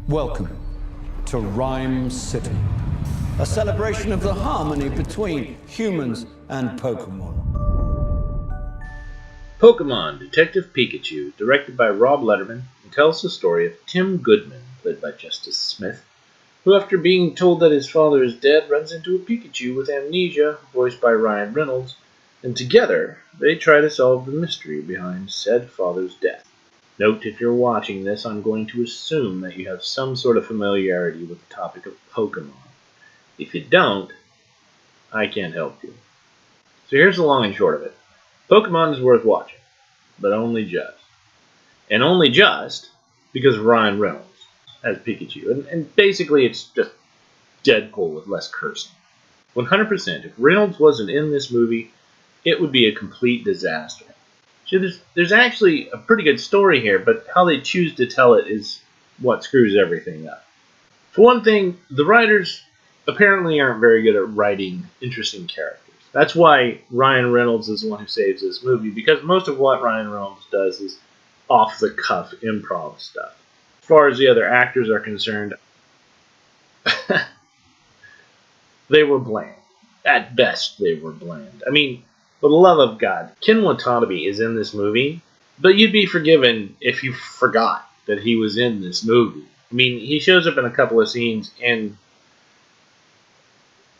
Welcome to Rhyme City, a celebration of the harmony between humans and Pokemon. Pokemon Detective Pikachu, directed by Rob Letterman, and tells the story of Tim Goodman, played by Justice Smith, who, after being told that his father is dead, runs into a Pikachu with amnesia, voiced by Ryan Reynolds, and together they try to solve the mystery behind said father's death. Note, if you're watching this, I'm going to assume that you have some sort of familiarity with the topic of Pokemon. If you don't, I can't help you. So here's the long and short of it. Pokemon is worth watching, but only just. And only just because of Ryan Reynolds as Pikachu. And basically it's just Deadpool with less cursing. 100%, if Reynolds wasn't in this movie, it would be a complete disaster. So there's actually a pretty good story here, but how they choose to tell it is what screws everything up. For one thing, the writers apparently aren't very good at writing interesting characters. That's why Ryan Reynolds is the one who saves this movie, because most of what Ryan Reynolds does is off-the-cuff improv stuff. As far as the other actors are concerned, they were bland. At best, they were bland. I mean, for the love of God, Ken Watanabe is in this movie, but you'd be forgiven if you forgot that he was in this movie. I mean, he shows up in a couple of scenes, and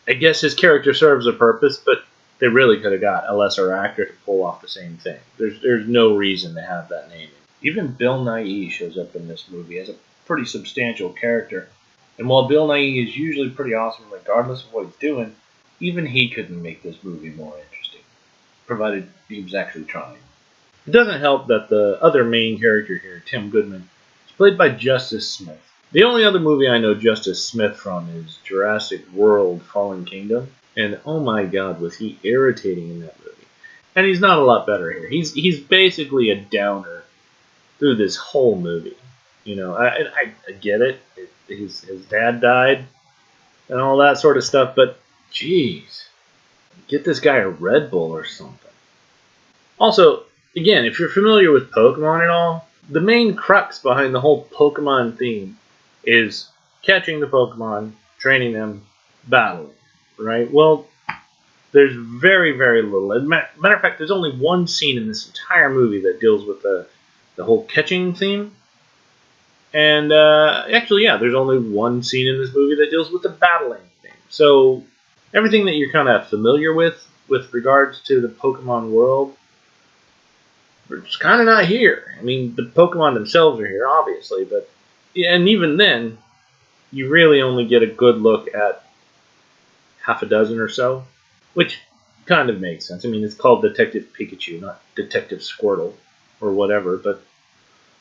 I guess his character serves a purpose, but they really could have got a lesser actor to pull off the same thing. There's no reason to have that name. Even Bill Nighy shows up in this movie as a pretty substantial character. And while Bill Nighy is usually pretty awesome regardless of what he's doing, even he couldn't make this movie more interesting, provided he was actually trying. It doesn't help that the other main character here, Tim Goodman, is played by Justice Smith. The only other movie I know Justice Smith from is Jurassic World: Fallen Kingdom, and oh my god, was he irritating in that movie. And he's not a lot better here. He's basically a downer through this whole movie. You know, I get it. His dad died and all that sort of stuff, but jeez, get this guy a Red Bull or something. Also, again, if you're familiar with Pokemon at all, the main crux behind the whole Pokemon theme is catching the Pokemon, training them, battling, right? Well, there's very, very little. As a matter of fact, there's only one scene in this entire movie that deals with the whole catching theme. And actually, yeah, there's only one scene in this movie that deals with the battling theme. So everything that you're kind of familiar with regards to the Pokemon world, it's kind of not here. I mean, the Pokemon themselves are here, obviously, but and even then, you really only get a good look at half a dozen or so, which kind of makes sense. I mean, it's called Detective Pikachu, not Detective Squirtle or whatever, but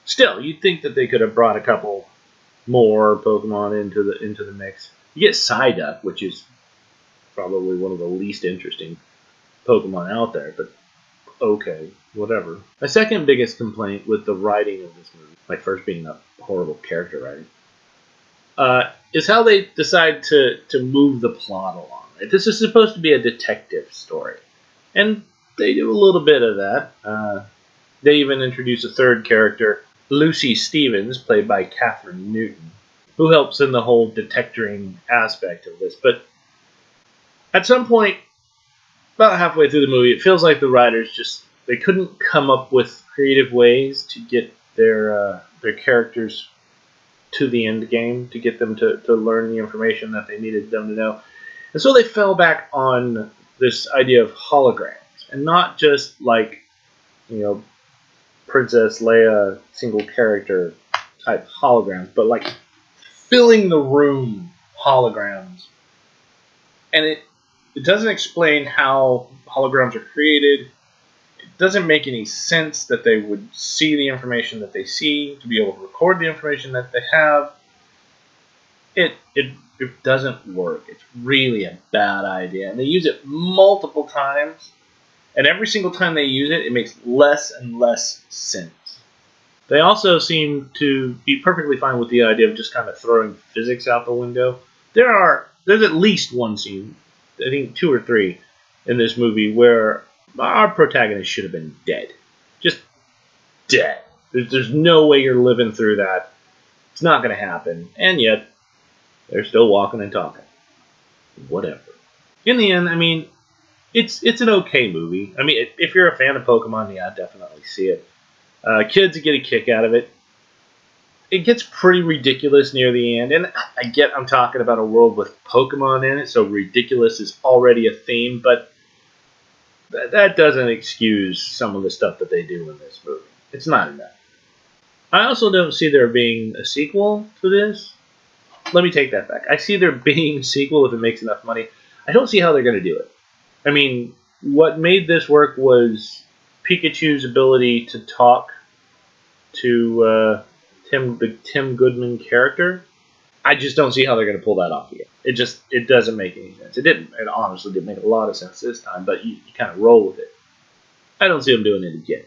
still, you'd think that they could have brought a couple more Pokemon into the mix. You get Psyduck, which is probably one of the least interesting Pokemon out there, but okay, whatever. My second biggest complaint with the writing of this movie, my first being the horrible character writing, is how they decide to move the plot along. Right? This is supposed to be a detective story, and they do a little bit of that. They even introduce a third character, Lucy Stevens, played by Catherine Newton, who helps in the whole detectoring aspect of this. But at some point, about halfway through the movie, it feels like the writers they couldn't come up with creative ways to get their characters to the end game, to get them to learn the information that they needed them to know. And so they fell back on this idea of holograms, and not just like, you know, Princess Leia single character type holograms, but like filling the room holograms. And it doesn't explain how holograms are created. It doesn't make any sense that they would see the information that they see, to be able to record the information that they have. It doesn't work. It's really a bad idea. And they use it multiple times. And every single time they use it, it makes less and less sense. They also seem to be perfectly fine with the idea of just kind of throwing physics out the window. There's at least one scene, I think 2 or 3, in this movie where our protagonist should have been dead. Just dead. There's no way you're living through that It's not going to happen, and yet they're still walking and talking. Whatever. In the end, I mean, it's an okay movie. I mean, if you're a fan of Pokemon, yeah, definitely see it. Kids get a kick out of it. It gets pretty ridiculous near the end, and I'm talking about a world with Pokemon in it, so ridiculous is already a theme, but that doesn't excuse some of the stuff that they do in this movie. It's not enough. I also don't see there being a sequel to this. Let me take that back. I see there being a sequel if it makes enough money. I don't see how they're going to do it. I mean, what made this work was Pikachu's ability to talk to the Tim Goodman character. I just don't see how they're going to pull that off again. It doesn't make any sense. It honestly didn't make a lot of sense this time, but you kind of roll with it. I don't see them doing it again.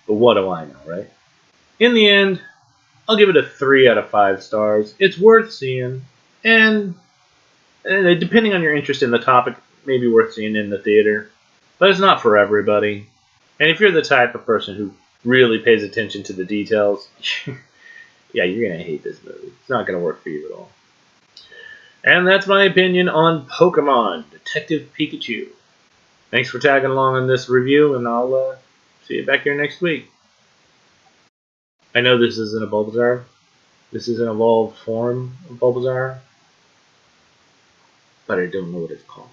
But what do I know, right? In the end, I'll give it a 3 out of 5 stars. It's worth seeing, and depending on your interest in the topic, maybe worth seeing in the theater. But it's not for everybody. And if you're the type of person who really pays attention to the details, yeah, you're going to hate this movie. It's not going to work for you at all. And that's my opinion on Pokemon Detective Pikachu. Thanks for tagging along on this review, and I'll see you back here next week. I know this isn't a Bulbasaur. This is an evolved form of Bulbasaur, but I don't know what it's called.